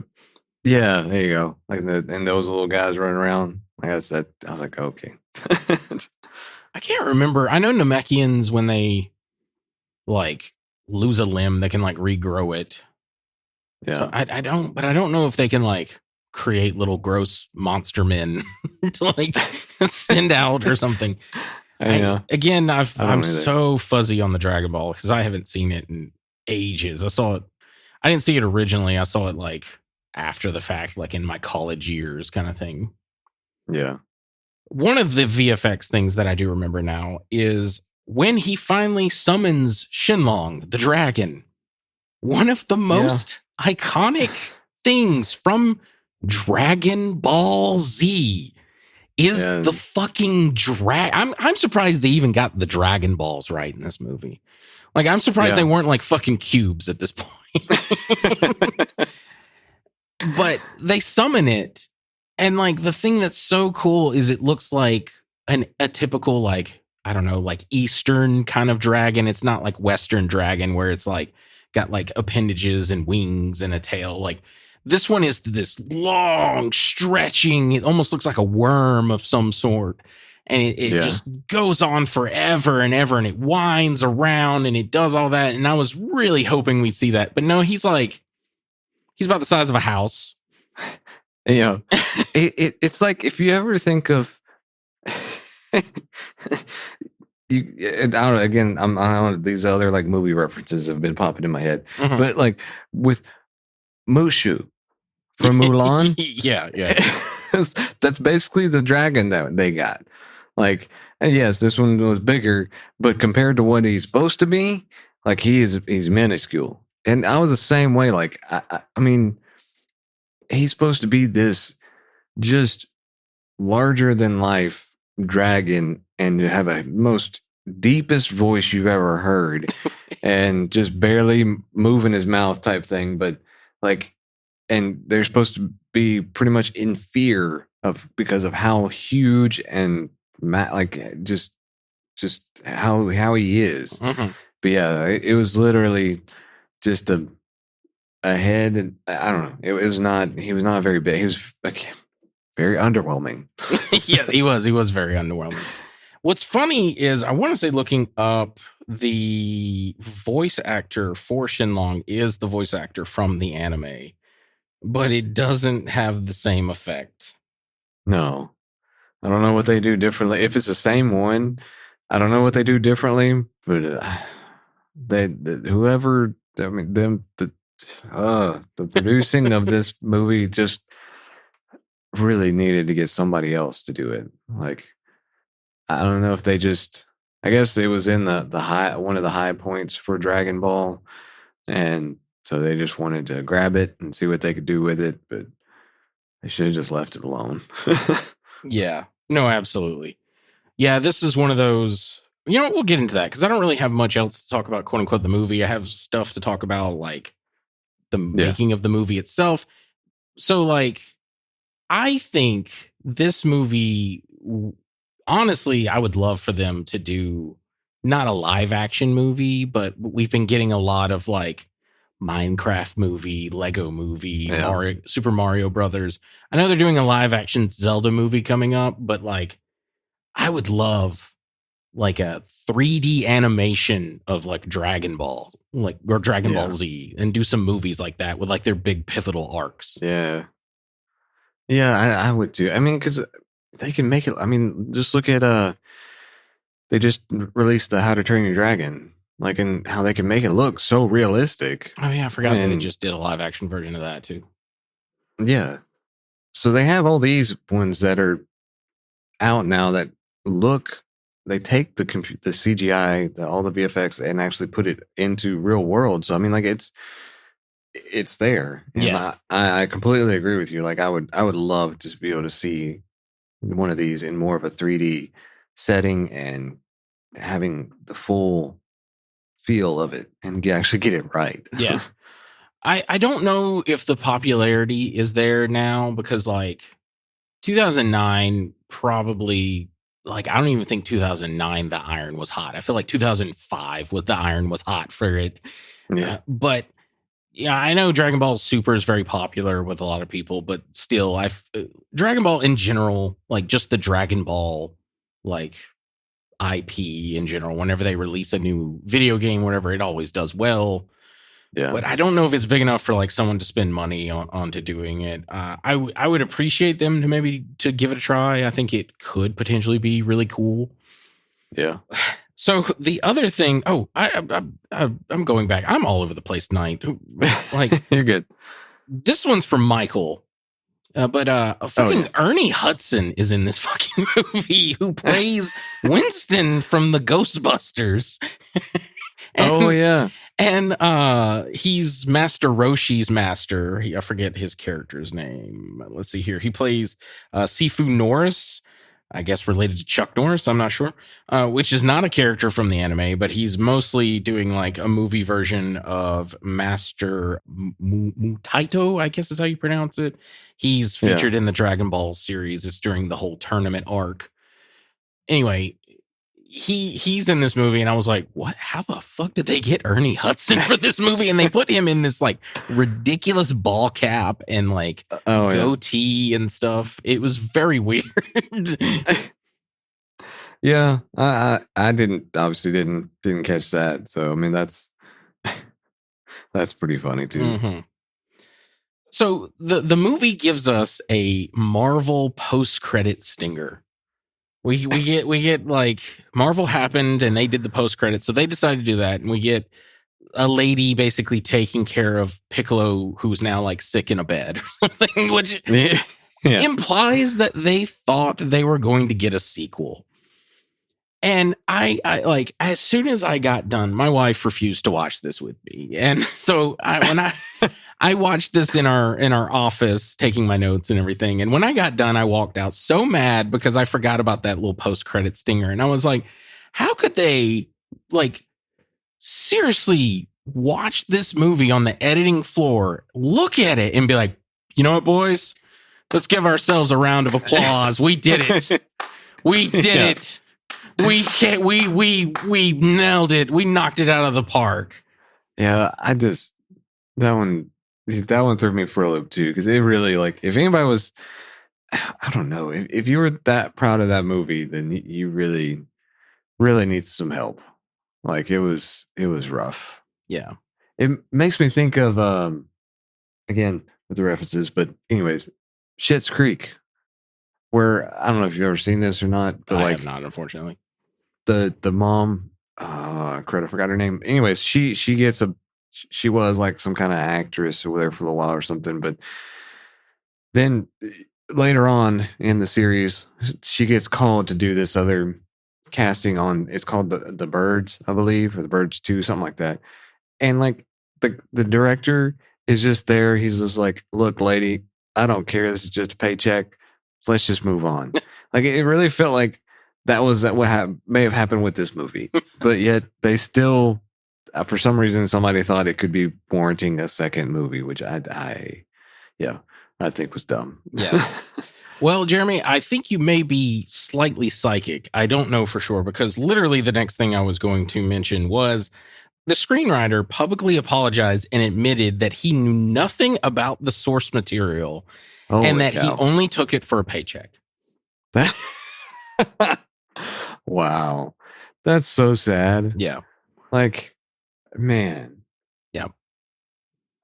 Yeah, there you go. Like and those little guys running around. I guess that I was like, okay. I can't remember. I know Namekians when they like lose a limb, they can like regrow it. Yeah. So I don't know if they can like create little gross monster men to like send out or something. Again, I'm so fuzzy on the Dragon Ball because I haven't seen it in ages. I didn't see it originally. I saw it like after the fact, like in my college years kind of thing. Yeah. One of the VFX things that I do remember now is when he finally summons Shenlong, the dragon. One of the most iconic things from Dragon Ball Z is the fucking I'm surprised they even got the Dragon Balls right in this movie. Like, I'm surprised they weren't like fucking cubes at this point. But they summon it. And like the thing that's so cool is it looks like a typical, like, I don't know, like Eastern kind of dragon. It's not like Western dragon where it's like got like appendages and wings and a tail. Like this one is this long stretching, it almost looks like a worm of some sort. And it just goes on forever and ever. And it winds around and it does all that. And I was really hoping we'd see that. But no, he's about the size of a house. You know, it's like if you ever think of you, I don't know. Again, I don't, these other like movie references have been popping in my head, but like with Mushu from Mulan, yeah, that's basically the dragon that they got. Like, and yes, this one was bigger, but compared to what he's supposed to be, like he's minuscule. And I was the same way. Like, I mean, he's supposed to be this just larger than life dragon and have a most deepest voice you've ever heard and just barely moving his mouth type thing. But like, and they're supposed to be pretty much in fear of because of how huge and like just how he is. But yeah, it was literally just a head, and I don't know. It was not. He was not very big. He was like very underwhelming. Yeah, he was very underwhelming. What's funny is I want to say looking up the voice actor for Shenlong is the voice actor from the anime, but it doesn't have the same effect. No, I don't know what they do differently. If it's the same one, I don't know what they do differently. But whoever, I mean, the producing of this movie just really needed to get somebody else to do it. Like, I don't know if they just, I guess it was in the high, one of the high points for Dragon Ball. And so they just wanted to grab it and see what they could do with it, but they should have just left it alone. Yeah, no, absolutely. Yeah, this is one of those, you know, we'll get into that because I don't really have much else to talk about, quote unquote, the movie. I have stuff to talk about, like the making of the movie itself. So, like, I think this movie, honestly, I would love for them to do not a live action movie, but we've been getting a lot of like Minecraft movie, Lego movie, Super Mario Brothers. I know they're doing a live action Zelda movie coming up, but like, I would love like a 3D animation of like Dragon Ball, like, or Dragon Ball Z, and do some movies like that with like their big pivotal arcs. Yeah, I would too. I mean, because they can make it. I mean, just look at they just released the How to Train Your Dragon, like, and how they can make it look so realistic. Oh yeah, I forgot that they just did a live action version of that too. Yeah, so they have all these ones that are out now that look. They take the CGI, all the VFX, and actually put it into real world. So I mean, like it's there. And I completely agree with you. Like I would love to be able to see one of these in more of a 3D setting and having the full feel of it and actually get it right. Yeah. I don't know if the popularity is there now because like 2009 probably, like, I don't even think 2009 the iron was hot. I feel like 2005 with the iron was hot for it. Yeah. But yeah, I know Dragon Ball Super is very popular with a lot of people, but still, Dragon Ball in general, like just the Dragon Ball like IP in general, whenever they release a new video game, whatever, it always does well. Yeah. But I don't know if it's big enough for like someone to spend money onto doing it. I would appreciate them to maybe to give it a try. I think it could potentially be really cool. Yeah. So the other thing, I'm going back. I'm all over the place tonight. Like, You're good. this one's from Michael, but fucking Ernie Hudson is in this fucking movie, who plays Winston from the Ghostbusters. Yeah. And he's Master Roshi's master. I forget his character's name. Let's see here. He plays Sifu Norris, I guess related to Chuck Norris. I'm not sure, which is not a character from the anime, but he's mostly doing like a movie version of Master Mutaito, I guess is how you pronounce it. He's featured in the Dragon Ball series. It's during the whole tournament arc. Anyway, he's in this movie, and I was like, what? How the fuck did they get Ernie Hudson for this movie? And they put him in this like ridiculous ball cap and like goatee and stuff. It was very weird. Yeah, I didn't catch that. So I mean, that's pretty funny too. Mm-hmm. So the movie gives us a Marvel post-credit stinger. We get like Marvel happened and they did the post credits, so they decided to do that, and we get a lady basically taking care of Piccolo, who's now like sick in a bed or something, which implies that they thought they were going to get a sequel. And I like, as soon as I got done, my wife refused to watch this with me, and so when I watched this in our office, taking my notes and everything. And when I got done, I walked out so mad because I forgot about that little post-credit stinger. And I was like, how could they like seriously watch this movie on the editing floor, look at it and be like, you know what, boys, let's give ourselves a round of applause. We did it. We did it. We nailed it. We knocked it out of the park. Yeah. That one threw me for a loop too, because it really, like, if anybody was, I don't know, if you were that proud of that movie, then you really, really need some help. Like, it was rough. Yeah, it makes me think of again with the references, but anyways, Schitt's Creek, where I don't know if you've ever seen this or not, but I like, have not, unfortunately. The mom, I forgot her name. Anyways, she was like some kind of actress or there for a little while or something, but then later on in the series, she gets called to do this other casting on, it's called the Birds, I believe, or the Birds 2, something like that. And like the director is just there. He's just like, look, lady, I don't care. This is just a paycheck. Let's just move on. Like, it really felt like that was what may have happened with this movie, but yet they still, for some reason, somebody thought it could be warranting a second movie, which I think was dumb. Yeah. Well, Jeremy, I think you may be slightly psychic. I don't know for sure, because literally the next thing I was going to mention was the screenwriter publicly apologized and admitted that he knew nothing about the source material and that he only took it for a paycheck. Wow. That's so sad. Yeah. Like, man. Yeah.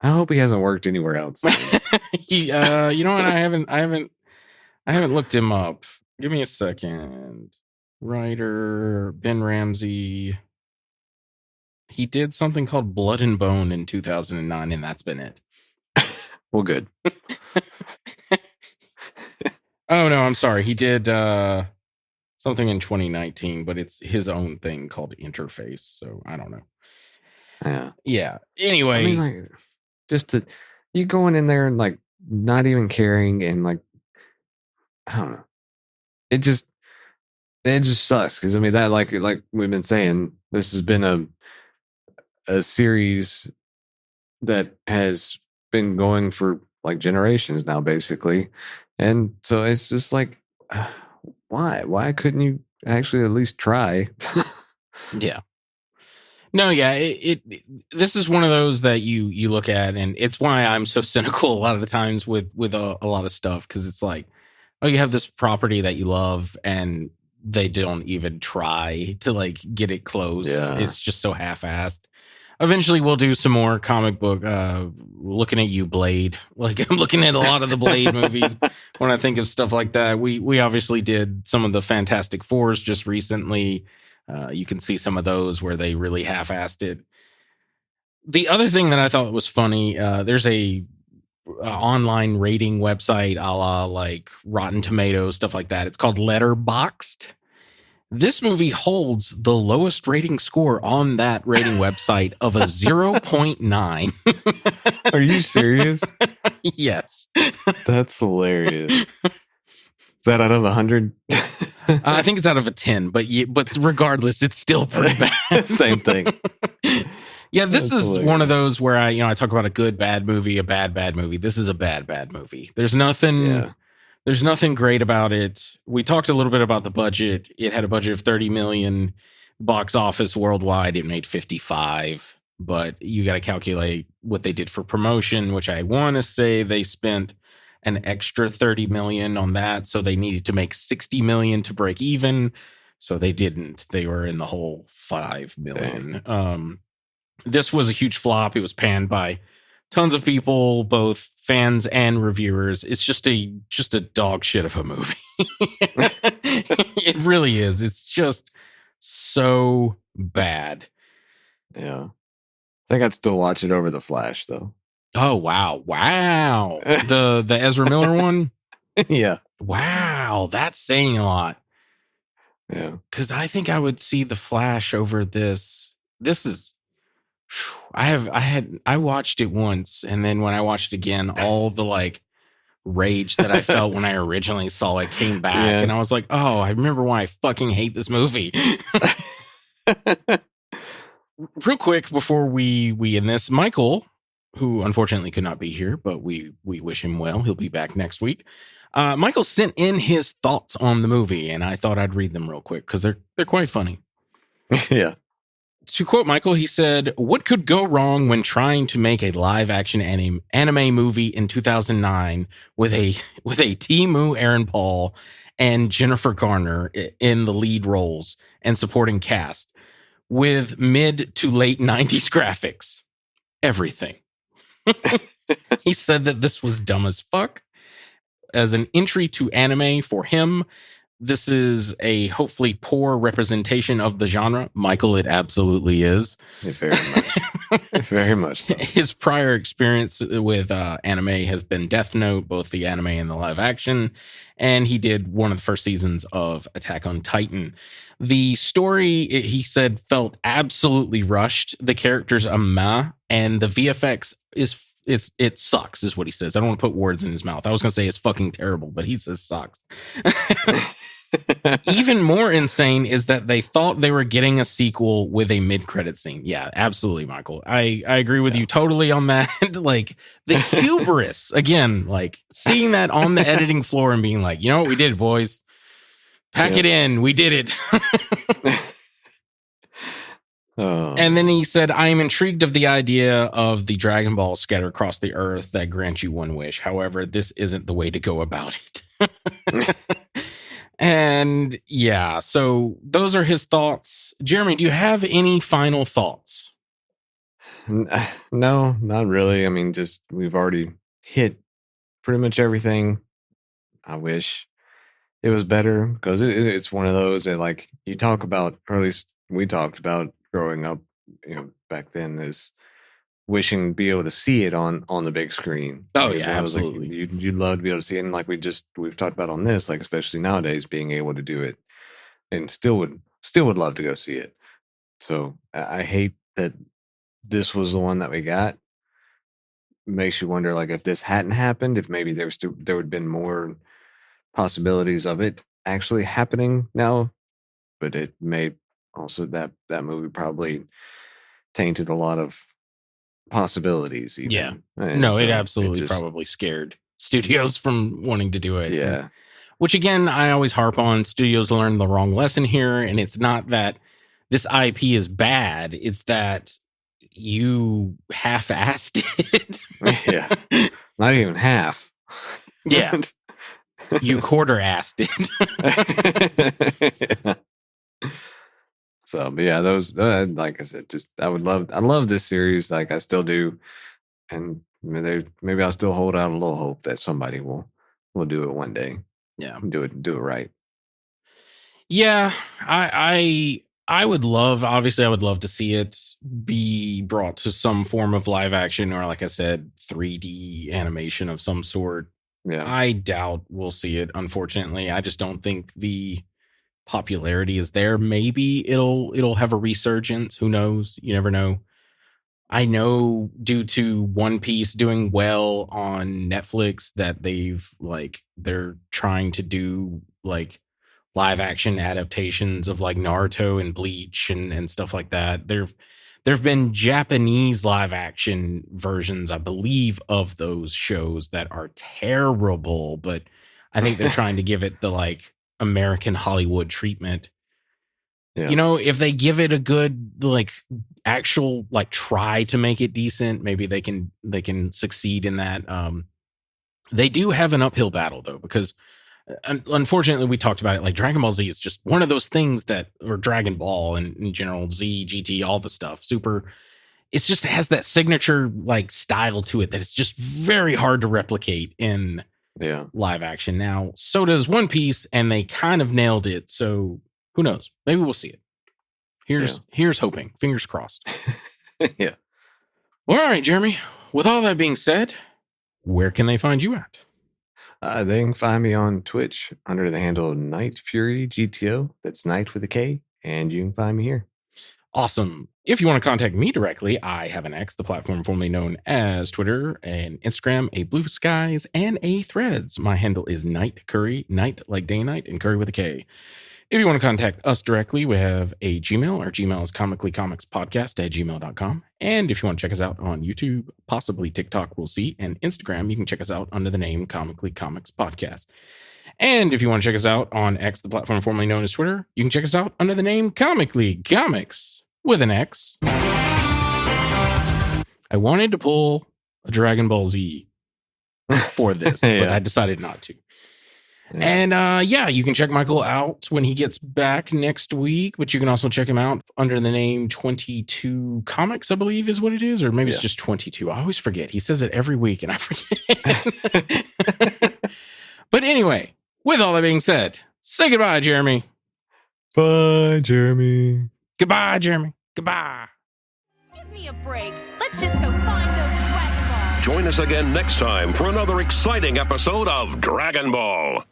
I hope he hasn't worked anywhere else. You know what? I haven't looked him up. Give me a second. Writer Ben Ramsey. He did something called Blood and Bone in 2009, and that's been it. Well, good. Oh no, I'm sorry. He did something in 2019, but it's his own thing called Interface. So I don't know. Yeah. Anyway, I mean, like, just you going in there and like not even caring, and like, I don't know. It just sucks, because I mean, that like we've been saying, this has been a series that has been going for like generations now, basically. And so it's just like, why couldn't you actually at least try? Yeah. No, yeah, this is one of those that you look at, and it's why I'm so cynical a lot of the times with a lot of stuff, because it's like, oh, you have this property that you love, and they don't even try to like get it close. Yeah. It's just so half-assed. Eventually, we'll do some more comic book. Looking at you, Blade. Like I'm looking at a lot of the Blade movies when I think of stuff like that. We obviously did some of the Fantastic Fours just recently. You can see some of those where they really half-assed it. The other thing that I thought was funny, there's a online rating website a la like Rotten Tomatoes, stuff like that. It's called Letterboxd. This movie holds the lowest rating score on that rating website of a 0.9. Are you serious? Yes. That's hilarious. Is that out of 100? I think it's out of a 10, but regardless, it's still pretty bad. Same thing. Yeah, this That's is hilarious. one of those where I talk about a good bad movie, a bad movie. This is a bad movie. There's nothing. Yeah. There's nothing great about it. We talked a little bit about the budget. It had a budget of 30 million. Box office worldwide, it made 55. But you got to calculate what they did for promotion, which I want to say they spent an extra 30 million on that. So they needed to make 60 million to break even. So they didn't. They were in the whole 5 million. This was a huge flop. It was panned by tons of people, both fans and reviewers. It's just a dog shit of a movie. It really is. It's just so bad. Yeah. I think I'd still watch it over The Flash, though. Oh, wow. The Ezra Miller one? Yeah. Wow. That's saying a lot. Yeah. Because I think I would see The Flash over this. This is... I watched it once, and then when I watched it again, all the like rage that I felt when I originally saw it came back, and I was like, oh, I remember why I fucking hate this movie. Real quick before we end this, Michael, who unfortunately could not be here, but we wish him well. He'll be back next week. Michael sent in his thoughts on the movie, and I thought I'd read them real quick because they're quite funny. Yeah. To quote Michael, he said, "What could go wrong when trying to make a live-action anime movie in 2009 with a Temu Aaron Paul and Jennifer Garner in the lead roles and supporting cast with mid to late 90s graphics? Everything." He said that this was dumb as fuck. As an entry to anime for him, this is a hopefully poor representation of the genre. Michael, it absolutely is. Very much. Very much so. His prior experience with anime has been Death Note, both the anime and the live action. And he did one of the first seasons of Attack on Titan. The story, he said, felt absolutely rushed. The characters a meh, and the VFX it sucks, is what he says. I don't want to put words in his mouth. I was going to say it's fucking terrible, but he says sucks. Even more insane is that they thought they were getting a sequel with a mid-credit scene. Yeah, absolutely, Michael. I agree with you totally on that. Like the hubris, again, like seeing that on the editing floor and being like, you know what we did, boys? Pack it in. We did it. And then he said, "I am intrigued of the idea of the Dragon Ball scattered across the earth that grants you one wish. However, this isn't the way to go about it." And yeah, so those are his thoughts. Jeremy, do you have any final thoughts? No, not really. I mean, just we've already hit pretty much everything. I wish it was better because it's one of those that like you talk about, or at least we talked about growing up, back then, is wishing to be able to see it on the big screen. Oh, Because yeah, when I was, like, absolutely. you'd love to be able to see it, and like we've talked about on this, like especially nowadays, being able to do it, and still would love to go see it. So I hate that this was the one that we got. Makes you wonder, like, if this hadn't happened, if maybe there would have been more possibilities of it actually happening now. But it may also that movie probably tainted a lot of possibilities. Even. Yeah. And No, so it absolutely just- probably scared studios from wanting to do it. Yeah. Which again, I always harp on. Studios learned the wrong lesson here, and it's not that this IP is bad; it's that you half-assed it. Yeah, not even half. Yeah, you quarter-assed it. Yeah. So, but yeah, those like I said, just I love this series, like I still do, and maybe I'll still hold out a little hope that somebody will do it one day. Yeah, do it right. Yeah, I would love, obviously, I would love to see it be brought to some form of live action or, like I said, 3D animation of some sort. Yeah, I doubt we'll see it, unfortunately. I just don't think the popularity is there. Maybe it'll have a resurgence. Who knows? You never know. I know due to One Piece doing well on Netflix that they're trying to do like live action adaptations of like Naruto and Bleach and stuff like that. There've been Japanese live action versions, I believe, of those shows that are terrible, but I think they're trying to give it the like American Hollywood treatment. yeah. You know, if they give it a good like actual like try to make it decent, maybe they can succeed in that. They do have an uphill battle though, because unfortunately we talked about it, like Dragon Ball Z is just one of those things or Dragon Ball and in general, Z, GT, all the stuff, Super, it has that signature like style to it that it's just very hard to replicate in live action. Now, so does One Piece, and they kind of nailed it. So who knows? Maybe we'll see it. Here's hoping. Fingers crossed. Yeah. Well, all right, Jeremy. With all that being said, where can they find you at? They can find me on Twitch under the handle Night Fury GTO. That's Night with a K. And you can find me here. Awesome. If you want to contact me directly, I have an X, the platform formerly known as Twitter, and Instagram, a Blue Skies, and a Threads. My handle is Night Curry, Night like day night, and Curry with a K. If you want to contact us directly, we have a Gmail. Our Gmail is comicallycomicspodcast@gmail.com. And if you want to check us out on YouTube, possibly TikTok, we'll see, and Instagram, you can check us out under the name Comically Comics Podcast. And if you want to check us out on X, the platform formerly known as Twitter, you can check us out under the name Comically Comics with an X. I wanted to pull a Dragon Ball Z for this, but I decided not to. Yeah. And you can check Michael out when he gets back next week, but you can also check him out under the name 22 Comics, I believe is what it is, or maybe it's just 22. I always forget. He says it every week and I forget. But anyway, with all that being said, say goodbye, Jeremy. Bye, Jeremy. Goodbye, Jeremy. Goodbye. Give me a break. Let's just go find those Dragon Balls. Join us again next time for another exciting episode of Dragon Ball.